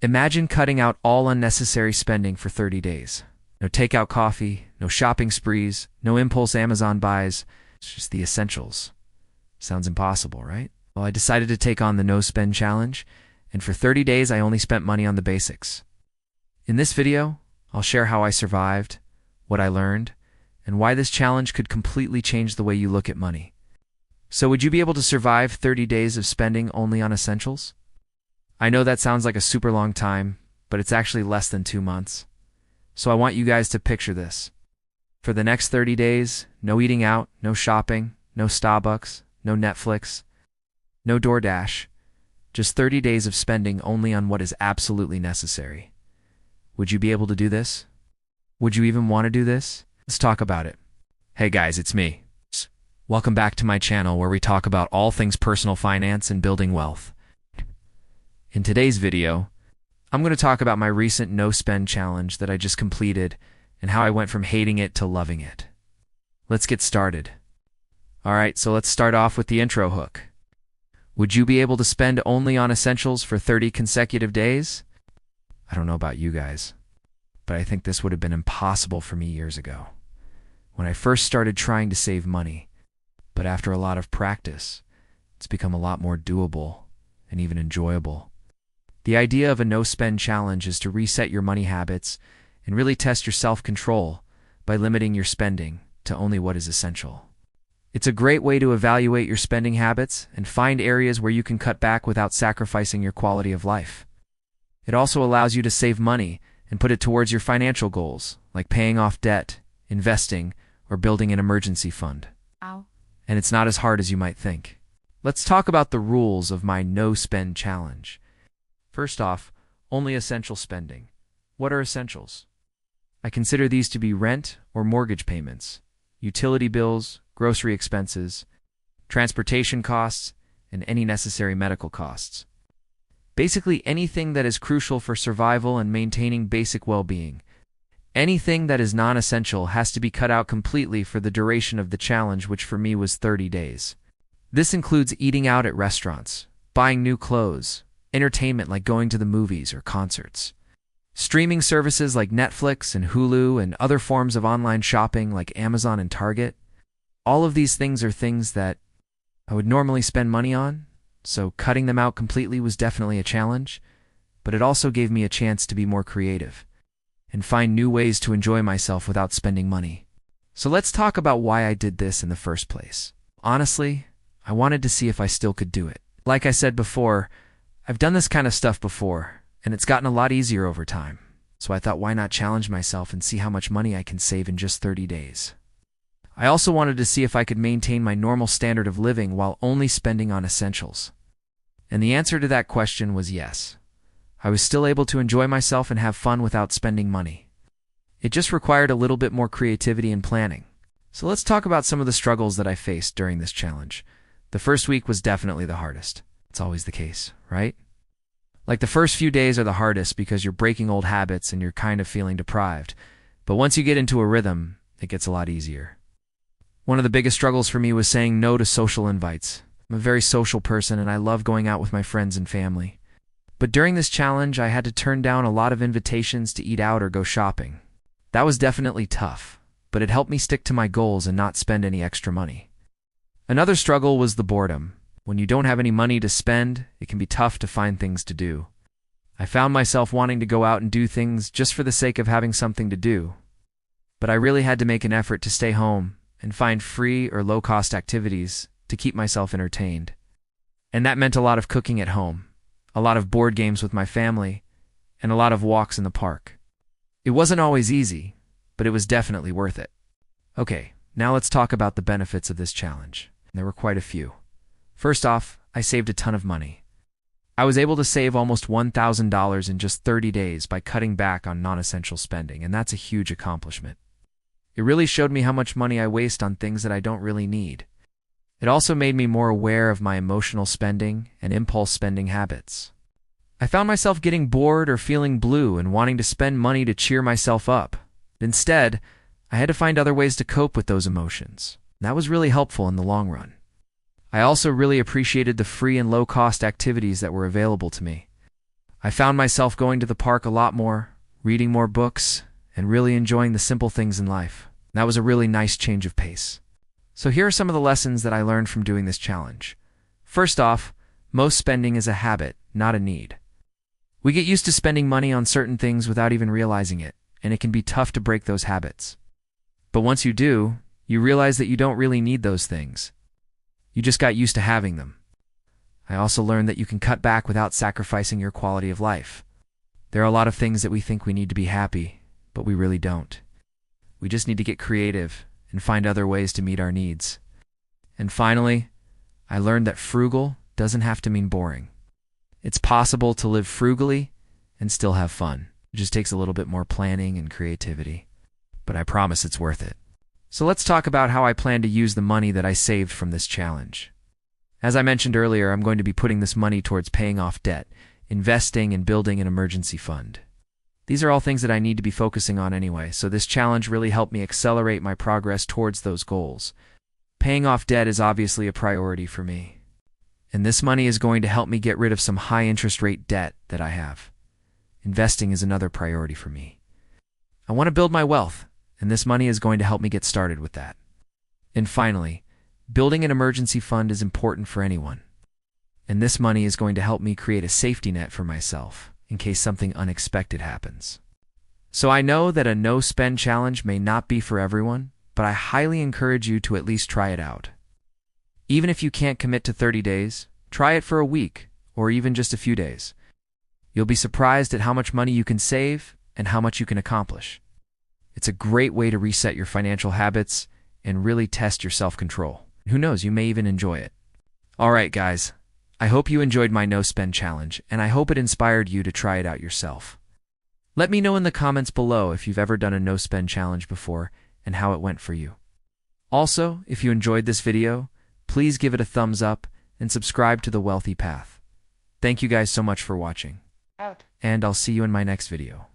Imagine cutting out all unnecessary spending for 30 days. No takeout coffee, no shopping sprees, no impulse Amazon buys. It's just the essentials. Sounds impossible, right? Well, I decided to take on the no spend challenge, and for 30 days I only spent money on the basics. In this video, I'll share how I survived, what I learned, and why this challenge could completely change the way you look at money. So would you be able to survive 30 days of spending only on essentials? I know that sounds like a super long time, but it's actually less than 2 months. So I want you guys to picture this. For the next 30 days, no eating out, no shopping, no Starbucks, no Netflix, no DoorDash, just 30 days of spending only on what is absolutely necessary. Would you be able to do this? Would you even want to do this? Let's talk about it. Hey guys, it's me. Welcome back to my channel where we talk about all things personal finance and building wealth. In today's video, I'm going to talk about my recent no-spend challenge that I just completed and how I went from hating it to loving it. Let's get started. Alright, so let's start off with the intro hook. Would you be able to spend only on essentials for 30 consecutive days? I don't know about you guys, but I think this would have been impossible for me years ago, when I first started trying to save money. But after a lot of practice, it's become a lot more doable and even enjoyable. The idea of a no-spend challenge is to reset your money habits and really test your self-control by limiting your spending to only what is essential. It's a great way to evaluate your spending habits and find areas where you can cut back without sacrificing your quality of life. It also allows you to save money and put it towards your financial goals, like paying off debt, investing, or building an emergency fund. Ow. And it's not as hard as you might think. Let's talk about the rules of my no-spend challenge. First off, only essential spending. What are essentials? I consider these to be rent or mortgage payments, utility bills, grocery expenses, transportation costs, and any necessary medical costs. Basically anything that is crucial for survival and maintaining basic well-being. Anything that is non-essential has to be cut out completely for the duration of the challenge, which for me was 30 days. This includes eating out at restaurants, buying new clothes, entertainment like going to the movies or concerts, streaming services like Netflix and Hulu, and other forms of online shopping like Amazon and Target. All of these things are things that I would normally spend money on, so cutting them out completely was definitely a challenge, but it also gave me a chance to be more creative and find new ways to enjoy myself without spending money. So let's talk about why I did this in the first place. Honestly, I wanted to see if I still could do it. Like I said before, I've done this kind of stuff before, and it's gotten a lot easier over time. So I thought, why not challenge myself and see how much money I can save in just 30 days. I also wanted to see if I could maintain my normal standard of living while only spending on essentials. And the answer to that question was yes. I was still able to enjoy myself and have fun without spending money. It just required a little bit more creativity and planning. So let's talk about some of the struggles that I faced during this challenge. The first week was definitely the hardest. It's always the case, right? Like the first few days are the hardest because you're breaking old habits and you're kind of feeling deprived. But once you get into a rhythm, it gets a lot easier. One of the biggest struggles for me was saying no to social invites. I'm a very social person and I love going out with my friends and family. But during this challenge, I had to turn down a lot of invitations to eat out or go shopping. That was definitely tough, but it helped me stick to my goals and not spend any extra money. Another struggle was the boredom. When you don't have any money to spend, it can be tough to find things to do. I found myself wanting to go out and do things just for the sake of having something to do. But I really had to make an effort to stay home and find free or low-cost activities to keep myself entertained. And that meant a lot of cooking at home, a lot of board games with my family, and a lot of walks in the park. It wasn't always easy, but it was definitely worth it. Okay, now let's talk about the benefits of this challenge. There were quite a few. First off, I saved a ton of money. I was able to save almost $1,000 in just 30 days by cutting back on non-essential spending, and that's a huge accomplishment. It really showed me how much money I waste on things that I don't really need. It also made me more aware of my emotional spending and impulse spending habits. I found myself getting bored or feeling blue and wanting to spend money to cheer myself up. Instead, I had to find other ways to cope with those emotions. That was really helpful in the long run. I also really appreciated the free and low-cost activities that were available to me. I found myself going to the park a lot more, reading more books, and really enjoying the simple things in life. That was a really nice change of pace. So here are some of the lessons that I learned from doing this challenge. First off, most spending is a habit, not a need. We get used to spending money on certain things without even realizing it, and it can be tough to break those habits. But once you do, you realize that you don't really need those things. You just got used to having them. I also learned that you can cut back without sacrificing your quality of life. There are a lot of things that we think we need to be happy, but we really don't. We just need to get creative and find other ways to meet our needs. And finally, I learned that frugal doesn't have to mean boring. It's possible to live frugally and still have fun. It just takes a little bit more planning and creativity. But I promise it's worth it. So let's talk about how I plan to use the money that I saved from this challenge. As I mentioned earlier, I'm going to be putting this money towards paying off debt, investing, and building an emergency fund. These are all things that I need to be focusing on anyway, so this challenge really helped me accelerate my progress towards those goals. Paying off debt is obviously a priority for me. And this money is going to help me get rid of some high interest rate debt that I have. Investing is another priority for me. I want to build my wealth, and this money is going to help me get started with that. And finally, building an emergency fund is important for anyone. And this money is going to help me create a safety net for myself in case something unexpected happens. So I know that a no-spend challenge may not be for everyone, but I highly encourage you to at least try it out. Even if you can't commit to 30 days, try it for a week or even just a few days. You'll be surprised at how much money you can save and how much you can accomplish. It's a great way to reset your financial habits and really test your self-control. Who knows, you may even enjoy it. All right, guys. I hope you enjoyed my no-spend challenge, and I hope it inspired you to try it out yourself. Let me know in the comments below if you've ever done a no-spend challenge before and how it went for you. Also, if you enjoyed this video, please give it a thumbs up and subscribe to The Wealthy Path. Thank you guys so much for watching. And I'll see you in my next video.